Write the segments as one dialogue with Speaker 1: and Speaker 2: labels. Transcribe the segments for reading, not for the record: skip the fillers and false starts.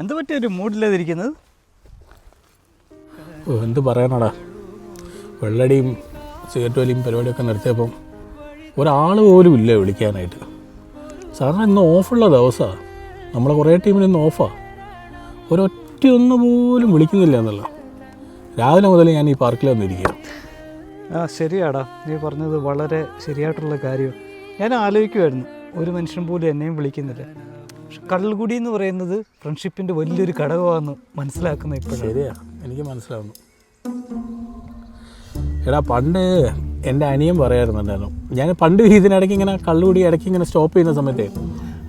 Speaker 1: എന്ത് പറ്റിയ ഒരു മൂഡില്ലാതിരിക്കുന്നത്?
Speaker 2: എന്ത് പറയാനാടാ, വെള്ളടിയും സിഗരറ്റ് വലിയും പരിപാടിയൊക്കെ നിർത്തിയപ്പം ഒരാൾ പോലും ഇല്ല വിളിക്കാനായിട്ട്. സാറിന് ഇന്ന് ഓഫുള്ള ദിവസമാണ്, നമ്മളെ കുറേ ടീമിന് ഇന്ന് ഓഫാണ്. ഒരൊറ്റയൊന്നു പോലും വിളിക്കുന്നില്ല എന്നല്ല. രാവിലെ മുതൽ ഞാൻ ഈ പാർക്കിൽ വന്നിരിക്കുക.
Speaker 1: ശരിയാടാ, നീ പറഞ്ഞത് വളരെ ശരിയായിട്ടുള്ള കാര്യം. ഞാൻ ആലോചിക്കുമായിരുന്നു, ഒരു മനുഷ്യൻ പോലും എന്നെയും വിളിക്കുന്നില്ല. പക്ഷെ കള്ളുകുടി എന്ന് പറയുന്നത് ഫ്രണ്ട്ഷിപ്പിൻ്റെ വലിയൊരു ഘടകമാണെന്ന് മനസ്സിലാക്കുന്ന ഇപ്പോൾ.
Speaker 2: ശരിയാ, എനിക്ക് മനസ്സിലാവുന്നു. എടാ, പണ്ട് എൻ്റെ അനിയൻ പറയാറുണ്ടായിരുന്നു, ഞാൻ പണ്ട് ഇതിനിടയ്ക്ക് ഇങ്ങനെ കള്ളുകുടി ഇടയ്ക്ക് ഇങ്ങനെ സ്റ്റോപ്പ് ചെയ്യുന്ന സമയത്ത്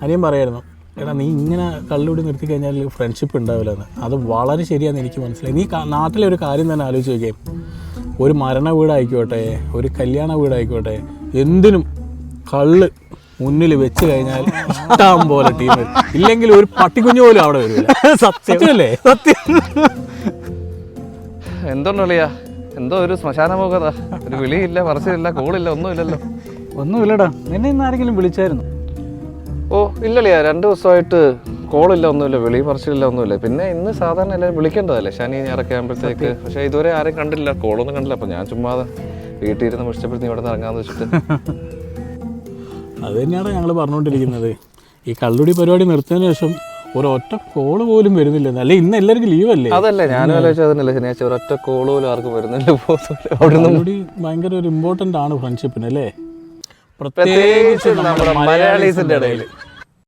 Speaker 2: അനിയൻ പറയായിരുന്നു, എടാ നീ ഇങ്ങനെ കള്ളുകുടി നിർത്തി കഴിഞ്ഞാൽ ഫ്രണ്ട്ഷിപ്പ് ഉണ്ടാവില്ലെന്ന്. അത് വളരെ ശരിയാണെന്ന് എനിക്ക് മനസ്സിലായി. നീ നാട്ടിലെ ഒരു കാര്യം തന്നെ ആലോചിച്ച് നോക്കിയേ, ഒരു മരണ വീടായിക്കോട്ടെ, ഒരു കല്യാണ വീടായിക്കോട്ടെ, എന്തിനും കള്ള് മുന്നിൽ വെച്ച് കഴിഞ്ഞാൽ ഇഷ്ടം പോലെ ടീം വരും. ഇല്ലെങ്കിൽ ഒരു പട്ടിക്കുഞ്ഞു പോലും അവിടെ വരില്ല. സത്യമല്ലേ? സത്യം.
Speaker 3: എന്തുണ്ടല്ലിയാ, എന്തോ ഒരു ശ്മശാനമുഖത, ഒരു വിളിയില്ല, പറച്ചിലില്ല, കോളില്ല, ഒന്നുമില്ലല്ലോ.
Speaker 1: ഒന്നുമില്ലടാ. നിന്നെ ഇന്ന് ആരെങ്കിലും വിളിച്ചായിരുന്നു?
Speaker 3: ഓ ഇല്ലല്ലയാ, 2 ദിവസമായിട്ട് കോളില്ല, ഒന്നുമില്ല, വിളി പറച്ചിലില്ല, ഒന്നുമില്ല. പിന്നെ ഇന്ന് സാധാരണ എല്ലാവരും വിളിക്കേണ്ടതല്ലേ ശനി ഞായറൊക്കെ ആകുമ്പോഴത്തേക്ക്. പക്ഷേ ഇതുവരെ ആരും കണ്ടില്ല, കോളൊന്നും കണ്ടില്ല. അപ്പോൾ ഞാൻ ചുമ്മാതെ വീട്ടിൽ ഇരുന്ന് ഇഷ്ടപ്പെടുത്തി ഇവിടെ നിന്ന് ഇറങ്ങാമെന്ന് വെച്ചിട്ട്.
Speaker 2: അത് തന്നെയാണ് ഞങ്ങൾ പറഞ്ഞുകൊണ്ടിരിക്കുന്നത്. ഈ കള്ളുടി പരിപാടി നിർത്തിയതിന് ശേഷം ഒരൊറ്റ കോള് പോലും വരുന്നില്ല. അല്ലെ ഇന്ന് എല്ലാവർക്കും ലീവല്ലേ?
Speaker 3: അതല്ലേ ഞാനും ആലോചിച്ചത്. അതന്നെയല്ലേ ശനിയാഴ്ച ഒരൊറ്റ കോള് പോലും ആർക്കും വരുന്നില്ല.
Speaker 2: കള്ളുടി ഭയങ്കര ഒരു ഇമ്പോർട്ടൻ്റ് ആണ് ഫ്രണ്ട്ഷിപ്പിന് അല്ലേ,
Speaker 3: പ്രത്യേകിച്ച് നമ്മുടെ മലയാളീസിൻ്റെ ഇടയിൽ.